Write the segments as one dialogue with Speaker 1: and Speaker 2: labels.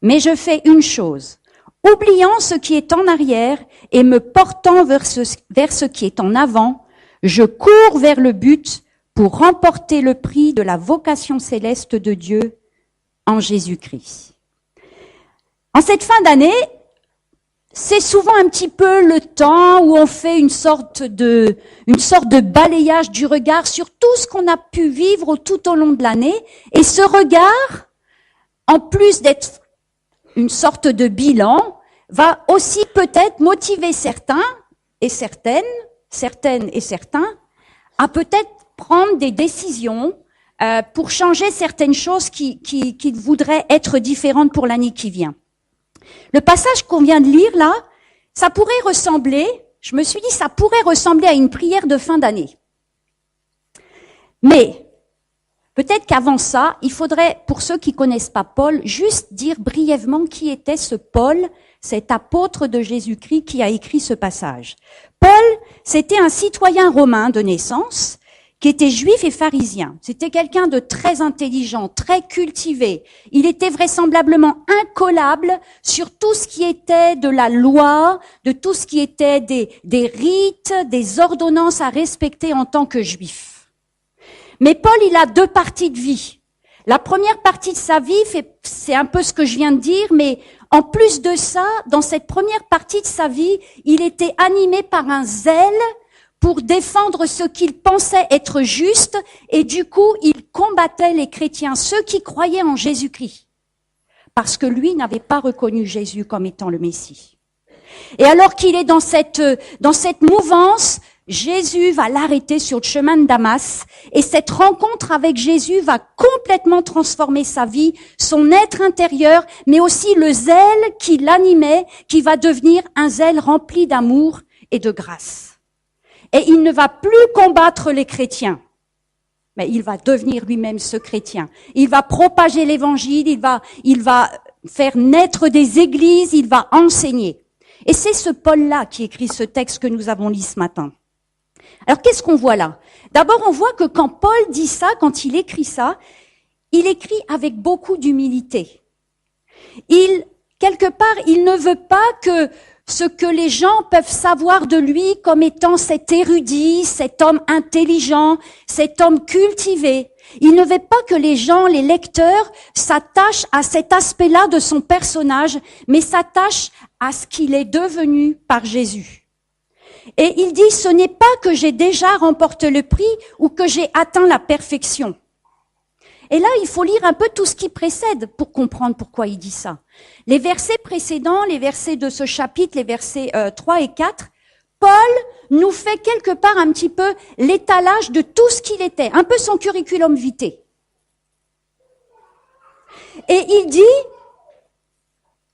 Speaker 1: Mais je fais une chose, oubliant ce qui est en arrière et me portant vers ce qui est en avant, je cours vers le but pour remporter le prix de la vocation céleste de Dieu en Jésus-Christ. En cette fin d'année, c'est souvent un petit peu le temps où on fait une sorte de balayage du regard sur tout ce qu'on a pu vivre tout au long de l'année. Et ce regard, en plus d'être une sorte de bilan, va aussi peut-être motiver certains et certaines et certains, à peut-être prendre des décisions pour changer certaines choses qui voudraient être différentes pour l'année qui vient. Le passage qu'on vient de lire là, ça pourrait ressembler, je me suis dit, ça pourrait ressembler à une prière de fin d'année. Mais peut-être qu'avant ça, il faudrait, pour ceux qui connaissent pas Paul, juste dire brièvement qui était ce Paul, cet apôtre de Jésus-Christ qui a écrit ce passage. Paul, c'était un citoyen romain de naissance, qui était juif et pharisien. C'était quelqu'un de très intelligent, très cultivé. Il était vraisemblablement incollable sur tout ce qui était de la loi, de tout ce qui était des rites, des ordonnances à respecter en tant que juif. Mais Paul, il a deux parties de vie. La première partie de sa vie, c'est un peu ce que je viens de dire, mais en plus de ça, dans cette première partie de sa vie, il était animé par un zèle pour défendre ce qu'il pensait être juste, et du coup, il combattait les chrétiens, ceux qui croyaient en Jésus-Christ, parce que lui n'avait pas reconnu Jésus comme étant le Messie. Et alors qu'il est dans cette mouvance, Jésus va l'arrêter sur le chemin de Damas, et cette rencontre avec Jésus va complètement transformer sa vie, son être intérieur, mais aussi le zèle qui l'animait, qui va devenir un zèle rempli d'amour et de grâce. Et il ne va plus combattre les chrétiens, mais il va devenir lui-même ce chrétien. Il va propager l'évangile, il va faire naître des églises, il va enseigner. Et c'est ce Paul-là qui écrit ce texte que nous avons lu ce matin. Alors qu'est-ce qu'on voit là? D'abord, on voit que quand Paul dit ça, quand il écrit ça, il écrit avec beaucoup d'humilité. Quelque part, il ne veut pas que ce que les gens peuvent savoir de lui comme étant cet érudit, cet homme intelligent, cet homme cultivé. Il ne veut pas que les gens, les lecteurs, s'attachent à cet aspect-là de son personnage, mais s'attachent à ce qu'il est devenu par Jésus. Et il dit, ce n'est pas que j'ai déjà remporté le prix ou que j'ai atteint la perfection. Et là, il faut lire un peu tout ce qui précède pour comprendre pourquoi il dit ça. Les versets précédents, les versets de ce chapitre, les versets 3 et 4, Paul nous fait quelque part un petit peu l'étalage de tout ce qu'il était, un peu son curriculum vitae. Et il dit,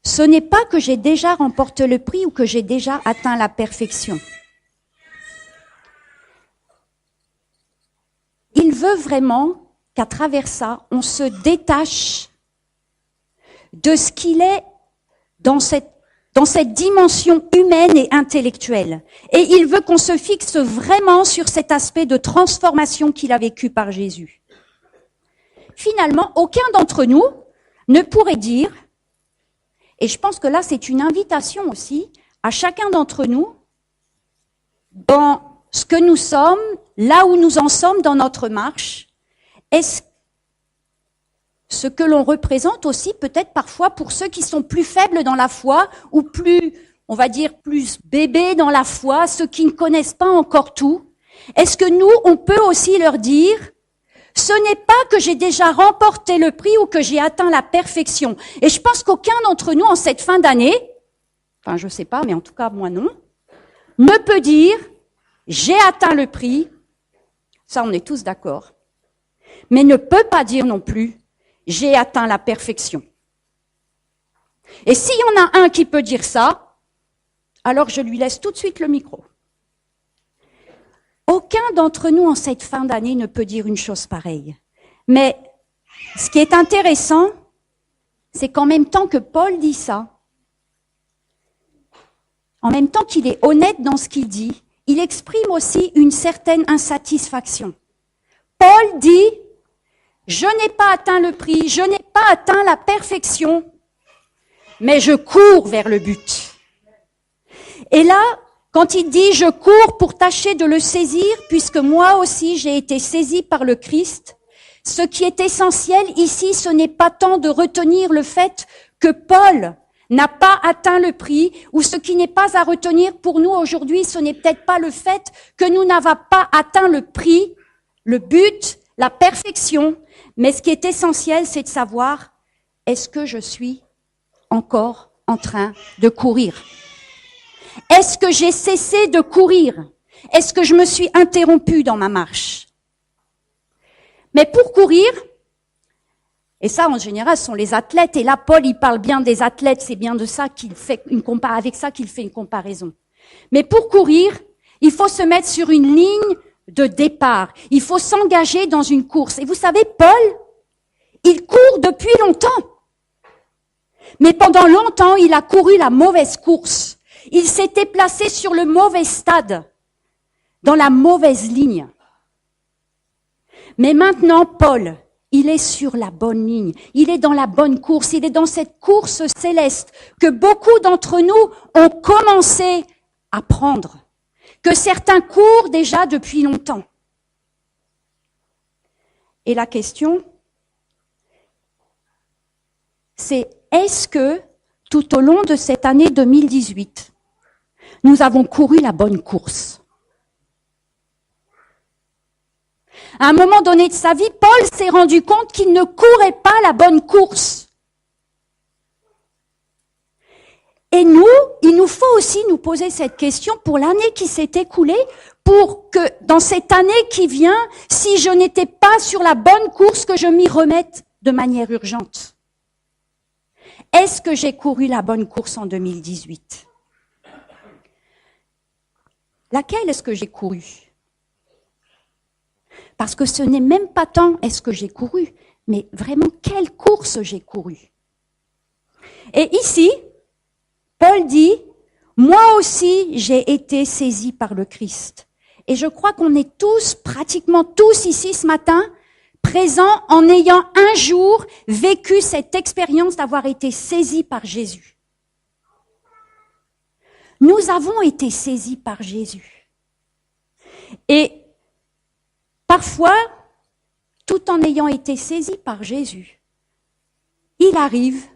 Speaker 1: ce n'est pas que j'ai déjà remporté le prix ou que j'ai déjà atteint la perfection. Il veut vraiment qu'à travers ça, on se détache de ce qu'il est dans cette dimension humaine et intellectuelle. Et il veut qu'on se fixe vraiment sur cet aspect de transformation qu'il a vécu par Jésus. Finalement, aucun d'entre nous ne pourrait dire, et je pense que là c'est une invitation aussi, à chacun d'entre nous, dans ce que nous sommes, là où nous en sommes dans notre marche, est-ce ce que l'on représente aussi peut-être parfois pour ceux qui sont plus faibles dans la foi ou plus, on va dire, plus bébés dans la foi, ceux qui ne connaissent pas encore tout? Est-ce que nous, on peut aussi leur dire, ce n'est pas que j'ai déjà remporté le prix ou que j'ai atteint la perfection? Et je pense qu'aucun d'entre nous en cette fin d'année, enfin je sais pas, mais en tout cas moi non, ne peut dire, j'ai atteint le prix, ça on est tous d'accord, mais ne peut pas dire non plus, j'ai atteint la perfection. Et s'il y en a un qui peut dire ça, alors je lui laisse tout de suite le micro. Aucun d'entre nous en cette fin d'année ne peut dire une chose pareille. Mais ce qui est intéressant, c'est qu'en même temps que Paul dit ça, en même temps qu'il est honnête dans ce qu'il dit, il exprime aussi une certaine insatisfaction. Paul dit, je n'ai pas atteint le prix, je n'ai pas atteint la perfection, mais je cours vers le but. Et là, quand il dit « je cours pour tâcher de le saisir, puisque moi aussi j'ai été saisi par le Christ », ce qui est essentiel ici, ce n'est pas tant de retenir le fait que Paul n'a pas atteint le prix, ou ce qui n'est pas à retenir pour nous aujourd'hui, ce n'est peut-être pas le fait que nous n'avons pas atteint le prix, le but, la perfection, mais ce qui est essentiel, c'est de savoir, est-ce que je suis encore en train de courir? Est-ce que j'ai cessé de courir? Est-ce que je me suis interrompue dans ma marche? Mais pour courir, et ça en général ce sont les athlètes, et là Paul il parle bien des athlètes, c'est bien de ça qu'il fait avec ça qu'il fait une comparaison. Mais pour courir, il faut se mettre sur une ligne de départ, il faut s'engager dans une course. Et vous savez, Paul, il court depuis longtemps. Mais pendant longtemps, il a couru la mauvaise course. Il s'était placé sur le mauvais stade, dans la mauvaise ligne. Mais maintenant, Paul, il est sur la bonne ligne. Il est dans la bonne course. Il est dans cette course céleste que beaucoup d'entre nous ont commencé à prendre, que certains courent déjà depuis longtemps. Et la question, c'est est-ce que tout au long de cette année 2018, nous avons couru la bonne course? À un moment donné de sa vie, Paul s'est rendu compte qu'il ne courait pas la bonne course. Et nous, il nous faut aussi nous poser cette question pour l'année qui s'est écoulée, pour que dans cette année qui vient, si je n'étais pas sur la bonne course, que je m'y remette de manière urgente. Est-ce que j'ai couru la bonne course en 2018? Laquelle est-ce que j'ai couru? Parce que ce n'est même pas tant est-ce que j'ai couru, mais vraiment quelle course j'ai couru. Et ici, Paul dit, moi aussi j'ai été saisi par le Christ. Et je crois qu'on est tous, pratiquement tous ici ce matin, présents en ayant un jour vécu cette expérience d'avoir été saisis par Jésus. Nous avons été saisis par Jésus. Et parfois, tout en ayant été saisis par Jésus, il arrive,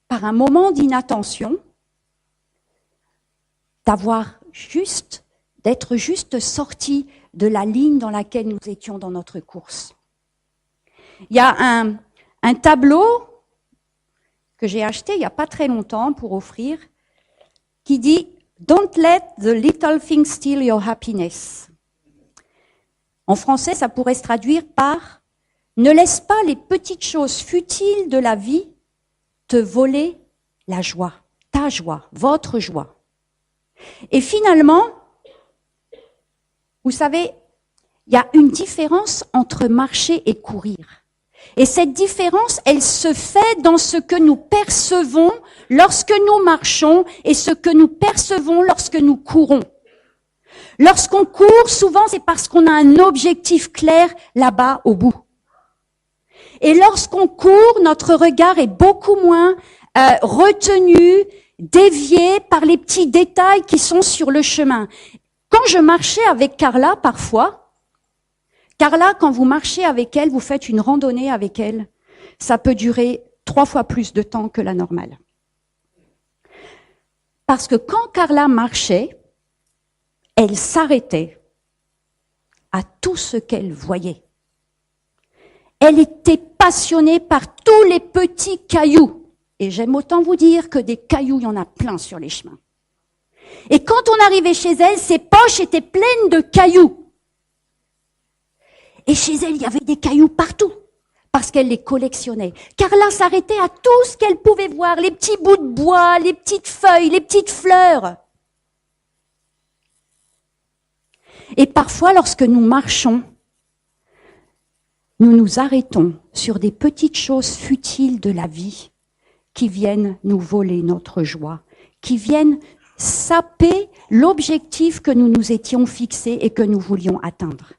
Speaker 1: par un moment d'inattention, d'être juste sorti de la ligne dans laquelle nous étions dans notre course. Il y a un tableau que j'ai acheté il n'y a pas très longtemps pour offrir, qui dit « Don't let the little things steal your happiness ». En français, ça pourrait se traduire par « Ne laisse pas les petites choses futiles de la vie te voler la joie, ta joie, votre joie ». Et finalement, vous savez, il y a une différence entre marcher et courir. Et cette différence, elle se fait dans ce que nous percevons lorsque nous marchons et ce que nous percevons lorsque nous courons. Lorsqu'on court, souvent c'est parce qu'on a un objectif clair là-bas au bout. Et lorsqu'on court, notre regard est beaucoup moins retenu, dévié par les petits détails qui sont sur le chemin. Quand je marchais avec Carla parfois, Carla, quand vous marchez avec elle, vous faites une randonnée avec elle, ça peut durer 3 fois plus de temps que la normale. Parce que quand Carla marchait, elle s'arrêtait à tout ce qu'elle voyait. Elle était passionnée par tous les petits cailloux. Et j'aime autant vous dire que des cailloux, il y en a plein sur les chemins. Et quand on arrivait chez elle, ses poches étaient pleines de cailloux. Et chez elle, il y avait des cailloux partout, parce qu'elle les collectionnait. Carla s'arrêtait à tout ce qu'elle pouvait voir, les petits bouts de bois, les petites feuilles, les petites fleurs. Et parfois, lorsque nous marchons, nous nous arrêtons sur des petites choses futiles de la vie qui viennent nous voler notre joie, qui viennent saper l'objectif que nous nous étions fixés et que nous voulions atteindre.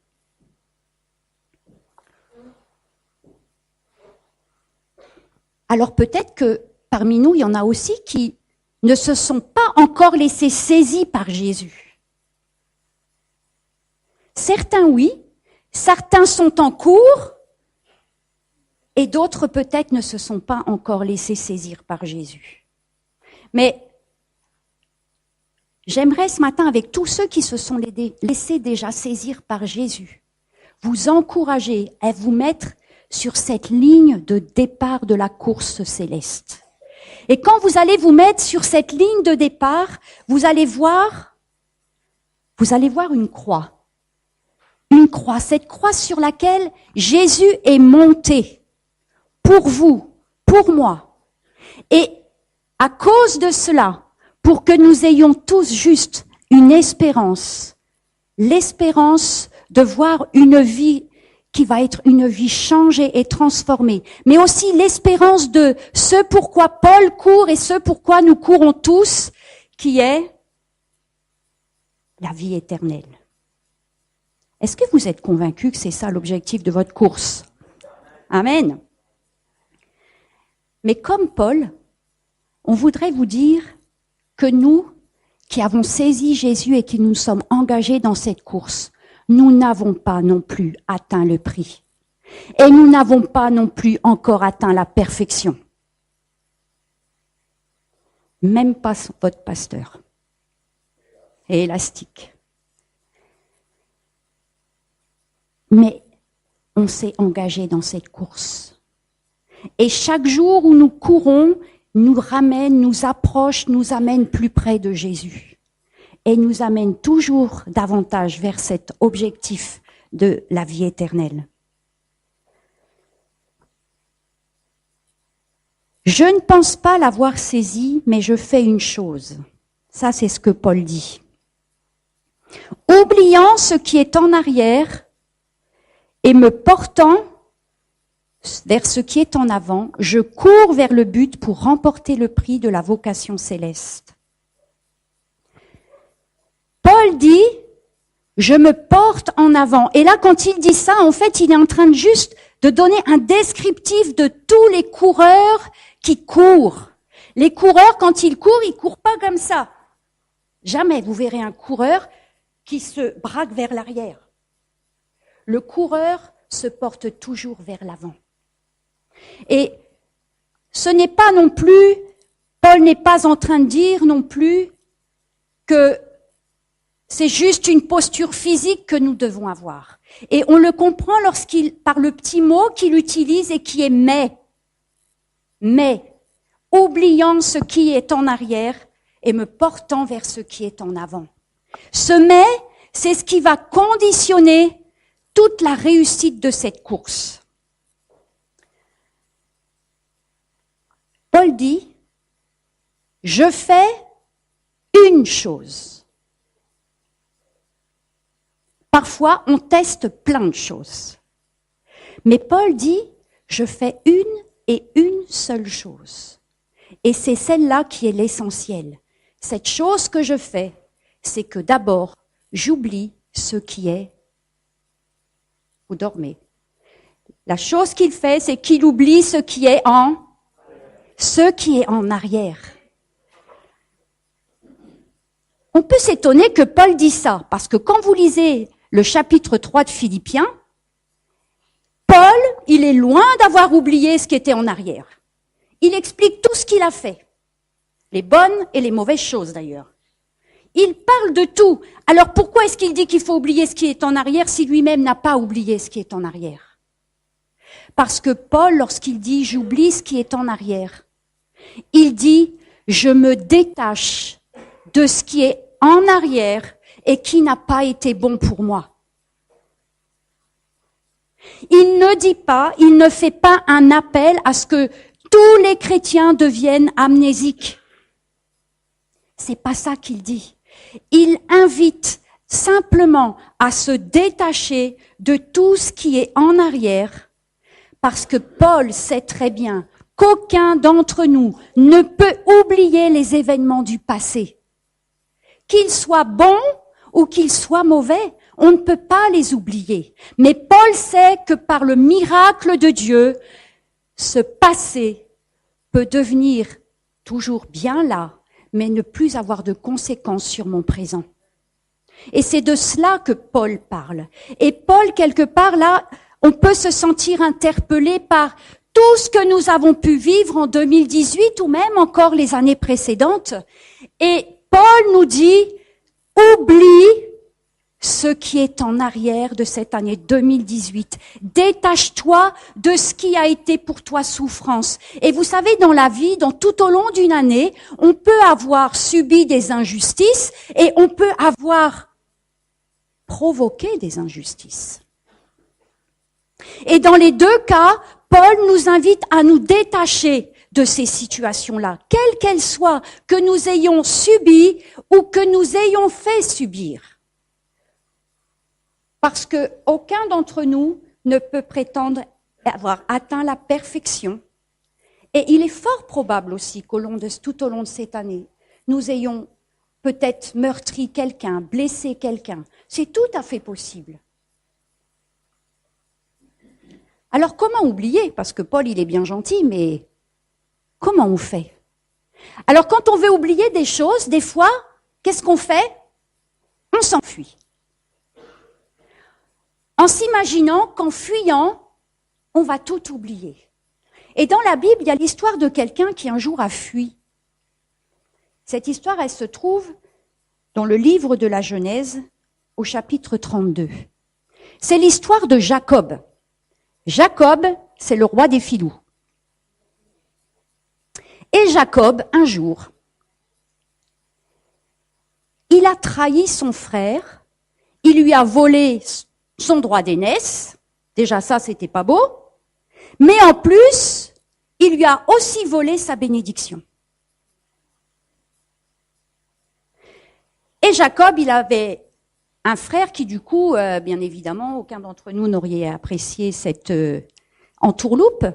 Speaker 1: Alors peut-être que parmi nous, il y en a aussi qui ne se sont pas encore laissés saisir par Jésus. Certains, oui, certains sont en cours, et d'autres peut-être ne se sont pas encore laissés saisir par Jésus. Mais j'aimerais ce matin, avec tous ceux qui se sont laissés déjà saisir par Jésus, vous encourager à vous mettre sur cette ligne de départ de la course céleste. Et quand vous allez vous mettre sur cette ligne de départ, vous allez voir une croix. Une croix, cette croix sur laquelle Jésus est monté pour vous, pour moi. Et à cause de cela, pour que nous ayons tous juste une espérance, l'espérance de voir une vie qui va être une vie changée et transformée, mais aussi l'espérance de ce pourquoi Paul court et ce pourquoi nous courons tous, qui est la vie éternelle. Est-ce que vous êtes convaincus que c'est ça l'objectif de votre course? Amen. Mais comme Paul, on voudrait vous dire que nous, qui avons saisi Jésus et qui nous sommes engagés dans cette course, nous n'avons pas non plus atteint le prix. Et nous n'avons pas non plus encore atteint la perfection. Même pas votre pasteur. Et élastique. Mais on s'est engagé dans cette course. Et chaque jour où nous courons, nous ramène, nous approche, nous amène plus près de Jésus. Et nous amène toujours davantage vers cet objectif de la vie éternelle. Je ne pense pas l'avoir saisi, mais je fais une chose. Ça, c'est ce que Paul dit. Oubliant ce qui est en arrière et me portant vers ce qui est en avant, je cours vers le but pour remporter le prix de la vocation céleste. Paul dit, je me porte en avant. Et là, quand il dit ça, en fait, il est en train de juste de donner un descriptif de tous les coureurs qui courent. Les coureurs, quand ils courent pas comme ça. Jamais vous verrez un coureur qui se braque vers l'arrière. Le coureur se porte toujours vers l'avant. Et ce n'est pas non plus, Paul n'est pas en train de dire non plus que c'est juste une posture physique que nous devons avoir. Et on le comprend par le petit mot qu'il utilise et qui est mais, oubliant ce qui est en arrière et me portant vers ce qui est en avant. Ce mais, c'est ce qui va conditionner toute la réussite de cette course. Paul dit, je fais une chose. Parfois, on teste plein de choses. Mais Paul dit, je fais une et une seule chose. Et c'est celle-là qui est l'essentiel. Cette chose que je fais, c'est que d'abord, j'oublie ce qui est. Vous dormez. La chose qu'il fait, c'est qu'il oublie ce qui est en arrière. On peut s'étonner que Paul dise ça, parce que quand vous lisez le chapitre 3 de Philippiens, Paul, il est loin d'avoir oublié ce qui était en arrière. Il explique tout ce qu'il a fait, les bonnes et les mauvaises choses d'ailleurs. Il parle de tout. Alors pourquoi est-ce qu'il dit qu'il faut oublier ce qui est en arrière si lui-même n'a pas oublié ce qui est en arrière? Parce que Paul, lorsqu'il dit « j'oublie ce qui est en arrière », il dit « je me détache de ce qui est en arrière et qui n'a pas été bon pour moi ». Il ne dit pas, il ne fait pas un appel à ce que tous les chrétiens deviennent amnésiques. C'est pas ça qu'il dit. Il invite simplement à se détacher de tout ce qui est en arrière, parce que Paul sait très bien qu'aucun d'entre nous ne peut oublier les événements du passé. Qu'ils soient bons ou qu'ils soient mauvais, on ne peut pas les oublier. Mais Paul sait que par le miracle de Dieu, ce passé peut devenir toujours bien là, mais ne plus avoir de conséquences sur mon présent. Et c'est de cela que Paul parle. Et Paul, quelque part là, on peut se sentir interpellé par tout ce que nous avons pu vivre en 2018 ou même encore les années précédentes. Et Paul nous dit, oublie ce qui est en arrière de cette année 2018. Détache-toi de ce qui a été pour toi souffrance. Et vous savez, dans la vie, tout au long d'une année, on peut avoir subi des injustices et on peut avoir provoqué des injustices. Et dans les deux cas, Paul nous invite à nous détacher de ces situations-là, quelles qu'elles soient, que nous ayons subies ou que nous ayons fait subir. Parce que aucun d'entre nous ne peut prétendre avoir atteint la perfection. Et il est fort probable aussi tout au long de cette année, nous ayons peut-être meurtri quelqu'un, blessé quelqu'un. C'est tout à fait possible. Alors comment oublier? Parce que Paul, il est bien gentil, mais comment on fait? Alors quand on veut oublier des choses, des fois, qu'est-ce qu'on fait? On s'enfuit. En s'imaginant qu'en fuyant, on va tout oublier. Et dans la Bible, il y a l'histoire de quelqu'un qui un jour a fui. Cette histoire, elle se trouve dans le livre de la Genèse, au chapitre 32. C'est l'histoire de Jacob. Jacob, c'est le roi des filous. Et Jacob, un jour, il a trahi son frère, il lui a volé son droit d'aînesse, déjà ça, c'était pas beau, mais en plus, il lui a aussi volé sa bénédiction. Et Jacob, il avait un frère qui, du coup, bien évidemment, aucun d'entre nous n'aurait apprécié cette entourloupe.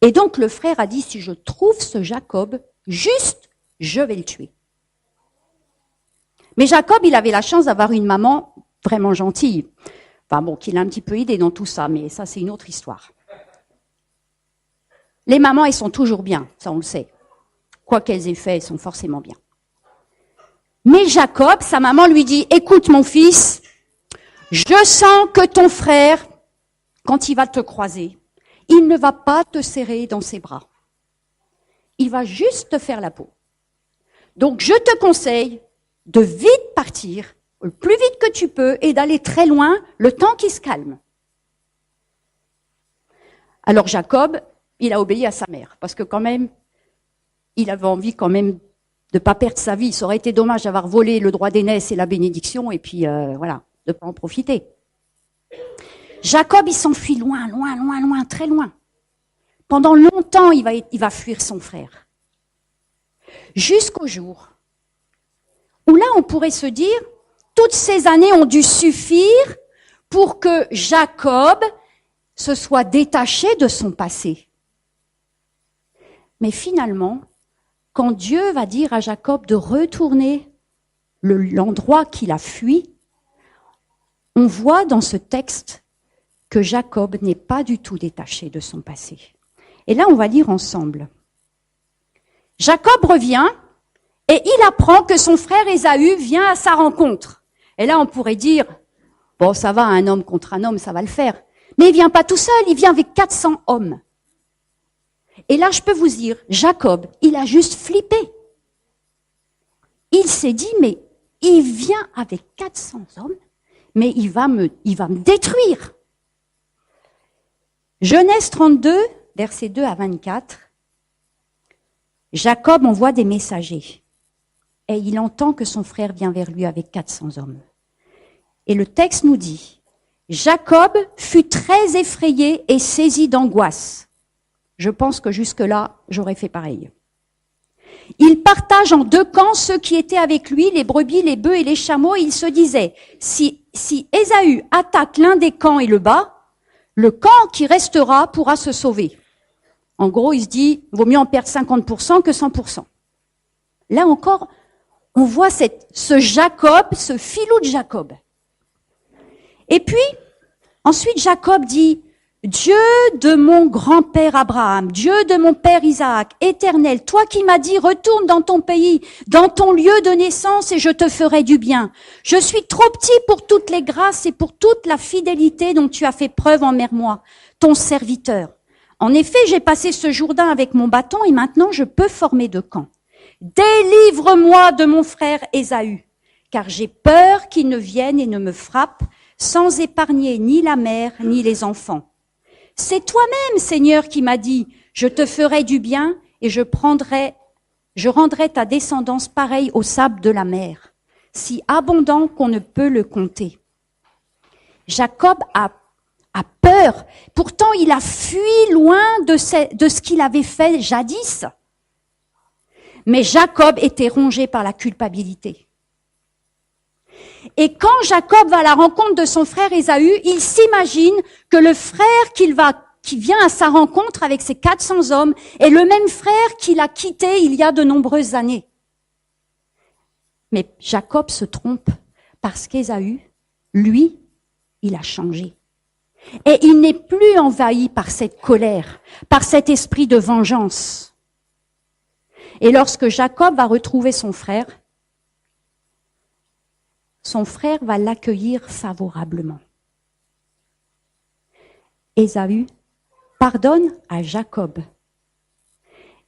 Speaker 1: Et donc, le frère a dit, si je trouve ce Jacob, juste, je vais le tuer. Mais Jacob, il avait la chance d'avoir une maman vraiment gentille. Enfin bon, qui l'a un petit peu aidé dans tout ça, mais ça, c'est une autre histoire. Les mamans, elles sont toujours bien, ça on le sait. Quoi qu'elles aient fait, elles sont forcément bien. Mais Jacob, sa maman lui dit, écoute mon fils, je sens que ton frère, quand il va te croiser, il ne va pas te serrer dans ses bras. Il va juste te faire la peau. Donc je te conseille de vite partir, le plus vite que tu peux, et d'aller très loin, le temps qu'il se calme. Alors Jacob, il a obéi à sa mère, parce que quand même, il avait envie quand même de pas perdre sa vie. Ça aurait été dommage d'avoir volé le droit d'aînesse et la bénédiction, et puis voilà, de pas en profiter. Jacob, il s'enfuit loin, loin, loin, loin, très loin. Pendant longtemps, il va fuir son frère. Jusqu'au jour où là, on pourrait se dire, toutes ces années ont dû suffire pour que Jacob se soit détaché de son passé. Mais finalement, quand Dieu va dire à Jacob de retourner l'endroit qu'il a fui, on voit dans ce texte que Jacob n'est pas du tout détaché de son passé. Et là, on va lire ensemble. Jacob revient et il apprend que son frère Ésaü vient à sa rencontre. Et là, on pourrait dire, bon, ça va, un homme contre un homme, ça va le faire. Mais il vient pas tout seul, il vient avec 400 hommes. Et là, je peux vous dire, Jacob, il a juste flippé. Il s'est dit, mais il vient avec 400 hommes, mais il va me détruire. Genèse 32, versets 2 à 24. Jacob envoie des messagers. Et il entend que son frère vient vers lui avec 400 hommes. Et le texte nous dit, Jacob fut très effrayé et saisi d'angoisse. Je pense que jusque-là, j'aurais fait pareil. Il partage en deux camps ceux qui étaient avec lui, les brebis, les bœufs et les chameaux, et il se disait, si Ésaü attaque l'un des camps et le bat, le camp qui restera pourra se sauver. En gros, il se dit, vaut mieux en perdre 50% que 100%. Là encore, on voit ce Jacob, ce filou de Jacob. Et puis, ensuite, Jacob dit, Dieu de mon grand-père Abraham, Dieu de mon père Isaac, Éternel, toi qui m'as dit, retourne dans ton pays, dans ton lieu de naissance et je te ferai du bien. Je suis trop petit pour toutes les grâces et pour toute la fidélité dont tu as fait preuve envers moi, ton serviteur. En effet, j'ai passé ce Jourdain avec mon bâton et maintenant je peux former de camp. Délivre-moi de mon frère Ésaü, car j'ai peur qu'il ne vienne et ne me frappe sans épargner ni la mère ni les enfants. C'est toi-même, Seigneur, qui m'as dit, je te ferai du bien et je rendrai ta descendance pareille au sable de la mer, si abondant qu'on ne peut le compter. Jacob a peur, pourtant il a fui loin de ce qu'il avait fait jadis. Mais Jacob était rongé par la culpabilité. Et quand Jacob va à la rencontre de son frère Ésaü, il s'imagine que le frère qui vient à sa rencontre avec ses 400 hommes est le même frère qu'il a quitté il y a de nombreuses années. Mais Jacob se trompe parce qu'Ésaü, lui, il a changé. Et il n'est plus envahi par cette colère, par cet esprit de vengeance. Et lorsque Jacob va retrouver son frère va l'accueillir favorablement. Ésaü pardonne à Jacob.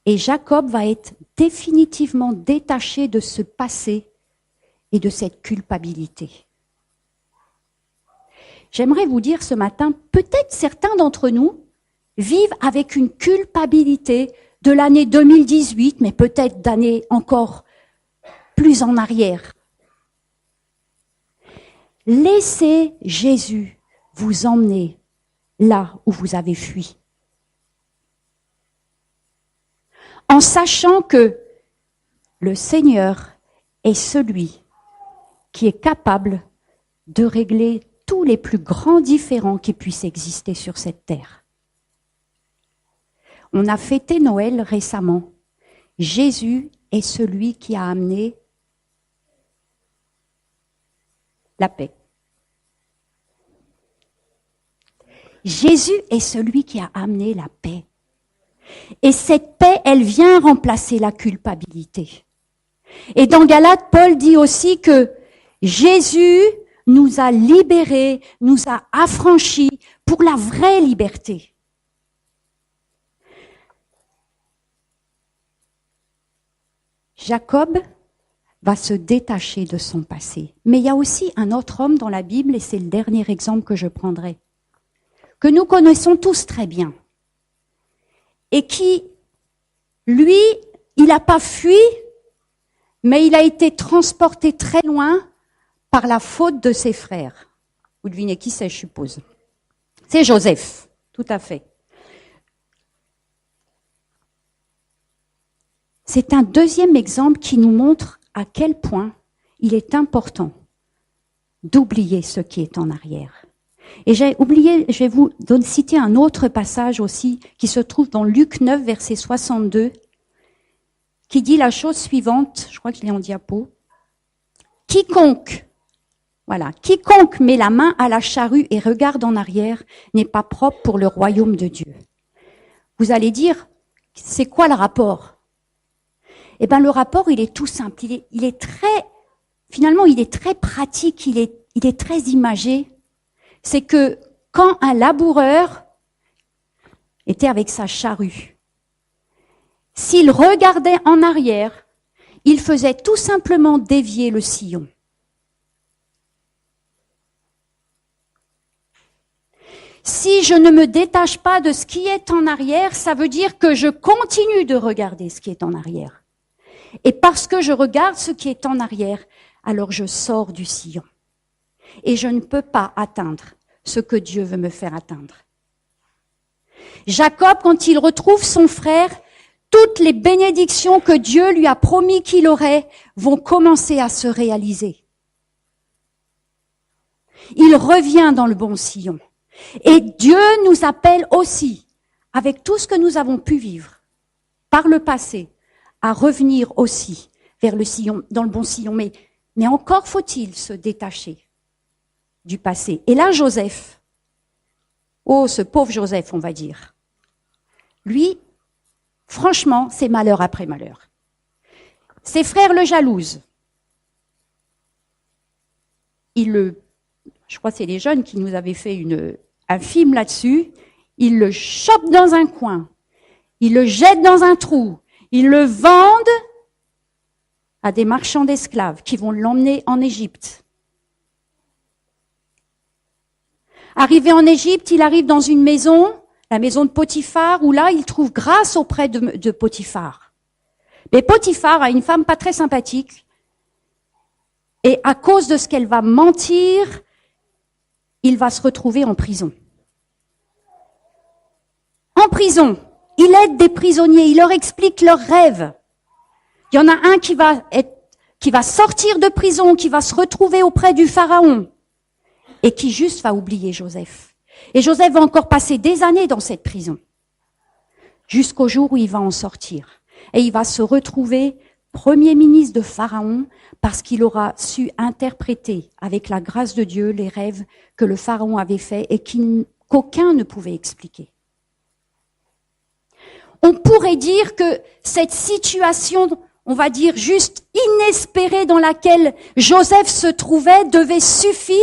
Speaker 1: Et Jacob va être définitivement détaché de ce passé et de cette culpabilité. J'aimerais vous dire ce matin, peut-être certains d'entre nous vivent avec une culpabilité de l'année 2018, mais peut-être d'années encore plus en arrière. Laissez Jésus vous emmener là où vous avez fui. En sachant que le Seigneur est celui qui est capable de régler tous les plus grands différends qui puissent exister sur cette terre. On a fêté Noël récemment. Jésus est celui qui a amené la paix. Jésus est celui qui a amené la paix. Et cette paix, elle vient remplacer la culpabilité. Et dans Galates, Paul dit aussi que Jésus nous a libérés, nous a affranchis pour la vraie liberté. Jacob va se détacher de son passé. Mais il y a aussi un autre homme dans la Bible, et c'est le dernier exemple que je prendrai, que nous connaissons tous très bien, et qui, lui, il n'a pas fui, mais il a été transporté très loin par la faute de ses frères. Vous devinez qui c'est, je suppose. C'est Joseph, tout à fait. C'est un deuxième exemple qui nous montre à quel point il est important d'oublier ce qui est en arrière. Et j'ai oublié, je vais vous citer un autre passage aussi qui se trouve dans Luc 9, verset 62, qui dit la chose suivante, je crois qu'il est en diapo. Quiconque met la main à la charrue et regarde en arrière n'est pas propre pour le royaume de Dieu. Vous allez dire, c'est quoi le rapport? Eh bien, le rapport, il est tout simple. Il est très pratique, il est très imagé. C'est que quand un laboureur était avec sa charrue, s'il regardait en arrière, il faisait tout simplement dévier le sillon. Si je ne me détache pas de ce qui est en arrière, ça veut dire que je continue de regarder ce qui est en arrière. Et parce que je regarde ce qui est en arrière, alors je sors du sillon. Et je ne peux pas atteindre ce que Dieu veut me faire atteindre. Jacob, quand il retrouve son frère, toutes les bénédictions que Dieu lui a promis qu'il aurait vont commencer à se réaliser. Il revient dans le bon sillon. Et Dieu nous appelle aussi, avec tout ce que nous avons pu vivre par le passé, à revenir aussi vers le sillon, dans le bon sillon. Mais encore faut-il se détacher du passé. Et là, Joseph, Oh, ce pauvre Joseph, on va dire. Lui, franchement, c'est malheur après malheur. Ses frères le jalousent. Je crois que c'est les jeunes qui nous avaient fait un film là-dessus. Ils le chopent dans un coin. Ils le jettent dans un trou. Ils le vendent à des marchands d'esclaves qui vont l'emmener en Égypte. Arrivé en Égypte, il arrive dans une maison, la maison de Potiphar, où là, il trouve grâce auprès de Potiphar. Mais Potiphar a une femme pas très sympathique, et à cause de ce qu'elle va mentir, il va se retrouver en prison. En prison, il aide des prisonniers, il leur explique leurs rêves. Il y en a un qui va sortir de prison, qui va se retrouver auprès du pharaon, et qui juste va oublier Joseph. Et Joseph va encore passer des années dans cette prison, jusqu'au jour où il va en sortir. Et il va se retrouver premier ministre de Pharaon, parce qu'il aura su interpréter, avec la grâce de Dieu, les rêves que le Pharaon avait faits et qu'aucun ne pouvait expliquer. On pourrait dire que cette situation, on va dire juste inespérée dans laquelle Joseph se trouvait, devait suffire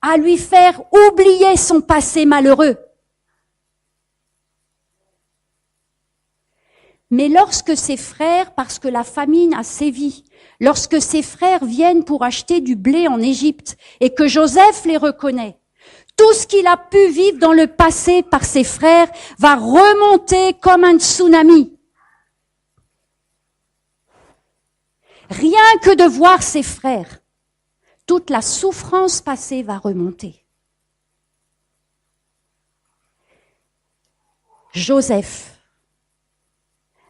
Speaker 1: à lui faire oublier son passé malheureux. Mais lorsque ses frères, parce que la famine a sévi, lorsque ses frères viennent pour acheter du blé en Égypte et que Joseph les reconnaît, tout ce qu'il a pu vivre dans le passé par ses frères va remonter comme un tsunami. Rien que de voir ses frères, toute la souffrance passée va remonter. Joseph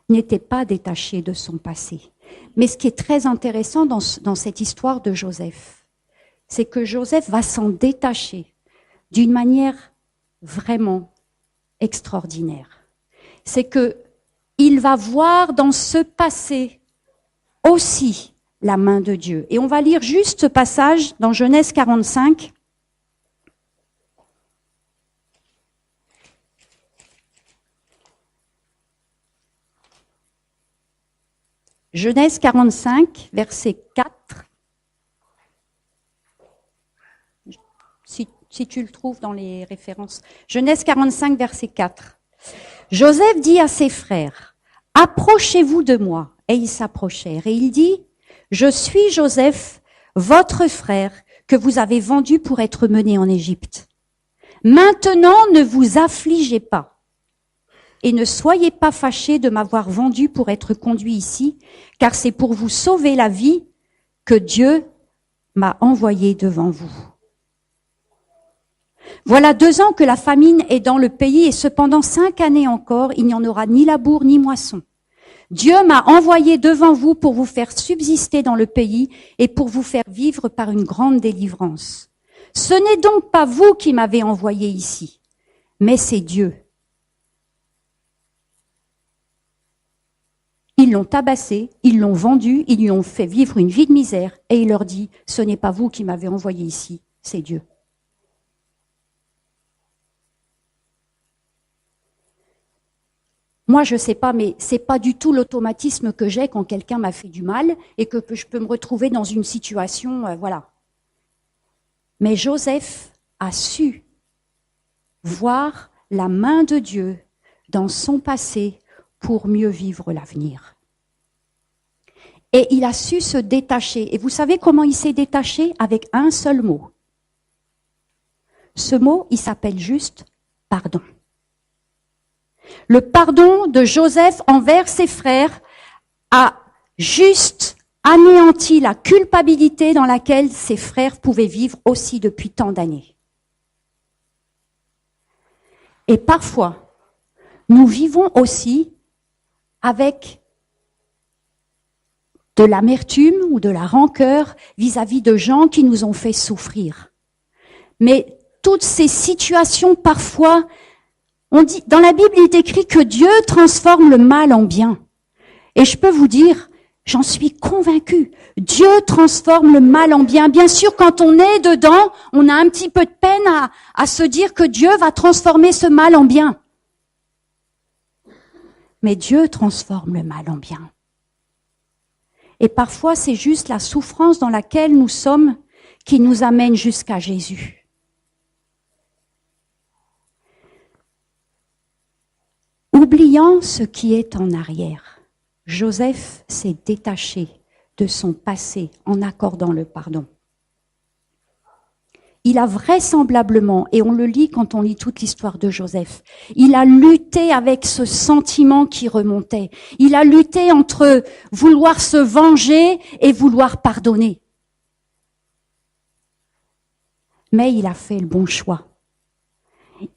Speaker 1: n'était pas détaché de son passé. Mais ce qui est très intéressant dans cette histoire de Joseph, c'est que Joseph va s'en détacher d'une manière vraiment extraordinaire. C'est que il va voir dans ce passé aussi la main de Dieu. Et on va lire juste ce passage dans Genèse 45. Genèse 45, verset 4. Si tu le trouves dans les références. Genèse 45, verset 4. Joseph dit à ses frères, « Approchez-vous de moi. » Et ils s'approchèrent. Et il dit, « Je suis Joseph, votre frère, que vous avez vendu pour être mené en Égypte. Maintenant, ne vous affligez pas. Et ne soyez pas fâchés de m'avoir vendu pour être conduit ici, car c'est pour vous sauver la vie que Dieu m'a envoyé devant vous. » Voilà 2 ans que la famine est dans le pays et cependant 5 années encore, il n'y en aura ni labour ni moisson. Dieu m'a envoyé devant vous pour vous faire subsister dans le pays et pour vous faire vivre par une grande délivrance. Ce n'est donc pas vous qui m'avez envoyé ici, mais c'est Dieu. Ils l'ont tabassé, ils l'ont vendu, ils lui ont fait vivre une vie de misère et il leur dit, ce n'est pas vous qui m'avez envoyé ici, c'est Dieu. Moi, je sais pas, mais c'est pas du tout l'automatisme que j'ai quand quelqu'un m'a fait du mal et que je peux me retrouver dans une situation, voilà. Mais Joseph a su voir la main de Dieu dans son passé pour mieux vivre l'avenir. Et il a su se détacher. Et vous savez comment il s'est détaché? Avec un seul mot. Ce mot, il s'appelle juste pardon. Le pardon de Joseph envers ses frères a juste anéanti la culpabilité dans laquelle ses frères pouvaient vivre aussi depuis tant d'années. Et parfois, nous vivons aussi avec de l'amertume ou de la rancœur vis-à-vis de gens qui nous ont fait souffrir. Mais toutes ces situations, parfois, on dit, dans la Bible, il est écrit que Dieu transforme le mal en bien. Et je peux vous dire, J'en suis convaincue. Dieu transforme le mal en bien. Bien sûr, quand on est dedans, on a un petit peu de peine à se dire que Dieu va transformer ce mal en bien. Mais Dieu transforme le mal en bien. Et parfois, c'est juste la souffrance dans laquelle nous sommes qui nous amène jusqu'à Jésus. Oubliant ce qui est en arrière, Joseph s'est détaché de son passé en accordant le pardon. Il a vraisemblablement, et on le lit quand on lit toute l'histoire de Joseph, il a lutté avec ce sentiment qui remontait. Il a lutté entre vouloir se venger et vouloir pardonner. Mais il a fait le bon choix.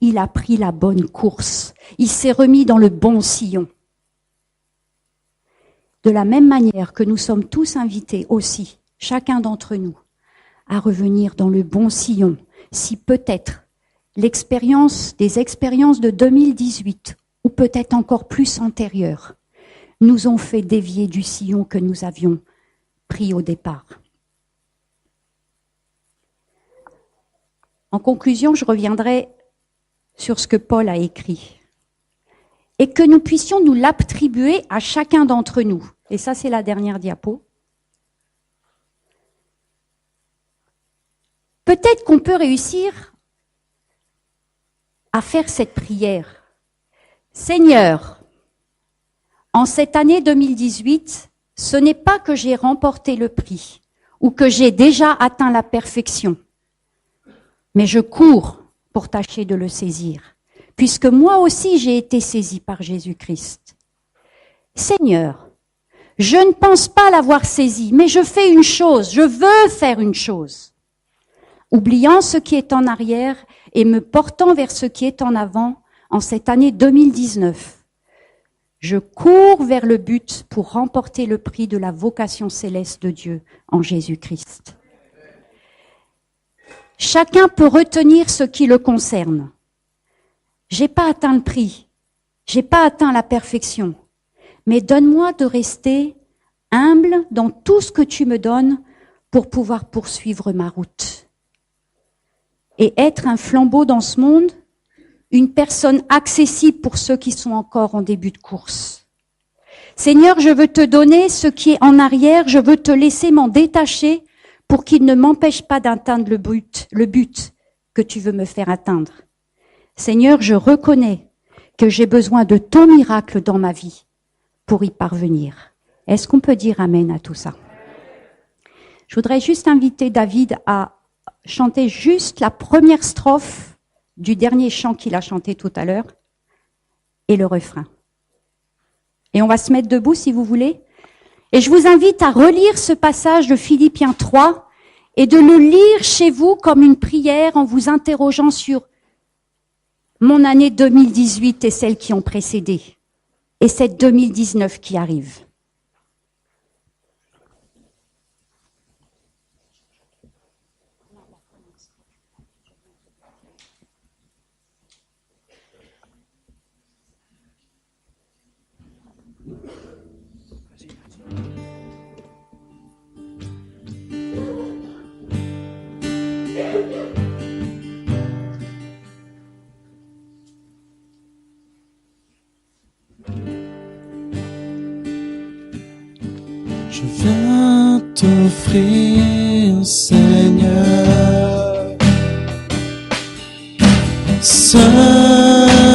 Speaker 1: Il a pris la bonne course. Il s'est remis dans le bon sillon. De la même manière que nous sommes tous invités aussi, chacun d'entre nous, à revenir dans le bon sillon, si peut-être des expériences de 2018, ou peut-être encore plus antérieures, nous ont fait dévier du sillon que nous avions pris au départ. En conclusion, je reviendrai sur ce que Paul a écrit. Et que nous puissions nous l'attribuer à chacun d'entre nous. Et ça, c'est la dernière diapo. Peut-être qu'on peut réussir à faire cette prière. Seigneur, en cette année 2018, ce n'est pas que j'ai remporté le prix ou que j'ai déjà atteint la perfection, mais je cours pour tâcher de le saisir, puisque moi aussi j'ai été saisi par Jésus-Christ. Seigneur, je ne pense pas l'avoir saisi, mais je fais une chose, je veux faire une chose. Oubliant ce qui est en arrière et me portant vers ce qui est en avant, en cette année 2019, je cours vers le but pour remporter le prix de la vocation céleste de Dieu en Jésus-Christ. Chacun peut retenir ce qui le concerne. J'ai pas atteint le prix, j'ai pas atteint la perfection, mais donne-moi de rester humble dans tout ce que tu me donnes pour pouvoir poursuivre ma route. Et être un flambeau dans ce monde, une personne accessible pour ceux qui sont encore en début de course. Seigneur, je veux te donner ce qui est en arrière, je veux te laisser m'en détacher pour qu'il ne m'empêche pas d'atteindre le but que tu veux me faire atteindre. Seigneur, je reconnais que j'ai besoin de ton miracle dans ma vie pour y parvenir. Est-ce qu'on peut dire amen à tout ça? Je voudrais juste inviter David à chanter juste la première strophe du dernier chant qu'il a chanté tout à l'heure et le refrain. Et on va se mettre debout si vous voulez. Et je vous invite à relire ce passage de Philippiens 3 et de le lire chez vous comme une prière en vous interrogeant sur mon année 2018 et celles qui ont précédé et cette 2019 qui arrive.
Speaker 2: Je viens t'offrir, Seigneur, ce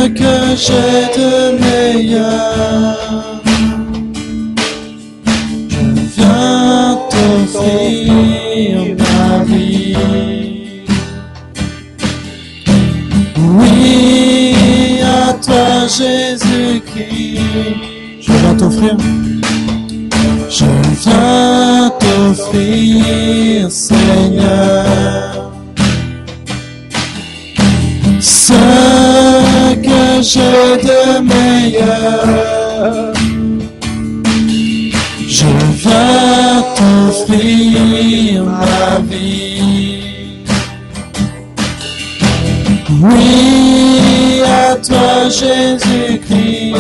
Speaker 2: que j'ai de meilleur. Je viens t'offrir ma vie. Oui, à toi, Jésus-Christ. Je viens t'offrir. Je viens t'offrir, Seigneur, ce que j'ai de meilleur. Je viens t'offrir ma vie. Oui, à toi, Jésus-Christ.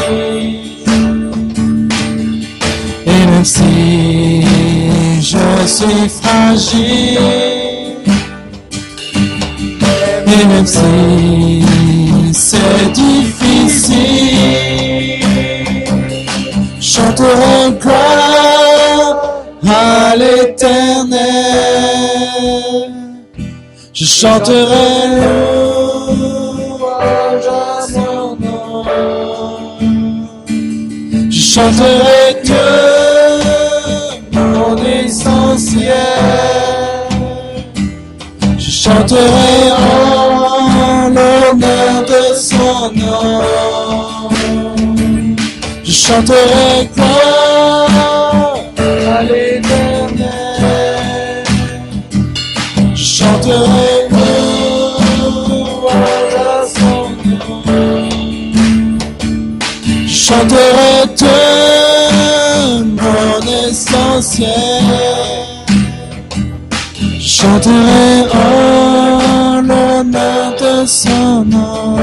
Speaker 2: Et Même si je suis fragile, et même si c'est difficile, chanterai gloire à l'Éternel. Je chanterai louange à son nom. Je chanterai Dieu, mon essentiel. Je chanterai en l'honneur de son nom. Je chanterai gloire à l'Éternel. Je chanterai louange à son nom. Je chanterai Dieu, mon essentiel. Je chanterai en l'honneur de son nom.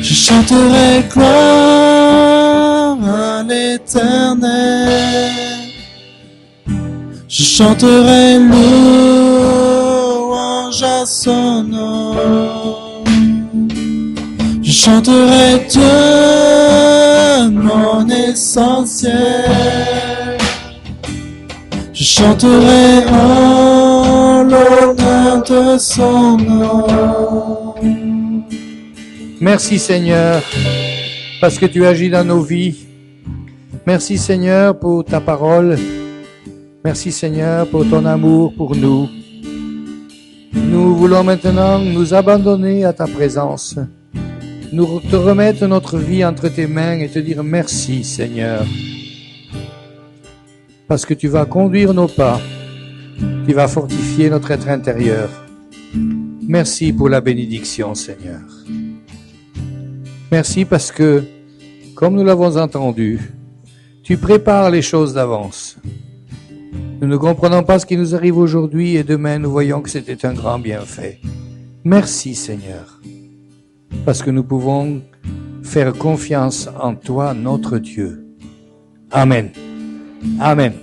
Speaker 2: Je chanterai gloire à l'Éternel. Je chanterai louange à son nom. Je chanterai Dieu, mon essentiel. Je chanterai en l'honneur de son nom.
Speaker 3: Merci Seigneur, parce que tu agis dans nos vies. Merci Seigneur pour ta parole. Merci Seigneur pour ton amour pour nous. Nous voulons maintenant nous abandonner à ta présence. Nous te remettre notre vie entre tes mains et te dire merci Seigneur. Parce que tu vas conduire nos pas, tu vas fortifier notre être intérieur. Merci pour la bénédiction Seigneur. Merci parce que, comme nous l'avons entendu, tu prépares les choses d'avance. Nous ne comprenons pas ce qui nous arrive aujourd'hui et demain nous voyons que c'était un grand bienfait. Merci Seigneur, parce que nous pouvons faire confiance en toi, notre Dieu. Amen. Amen.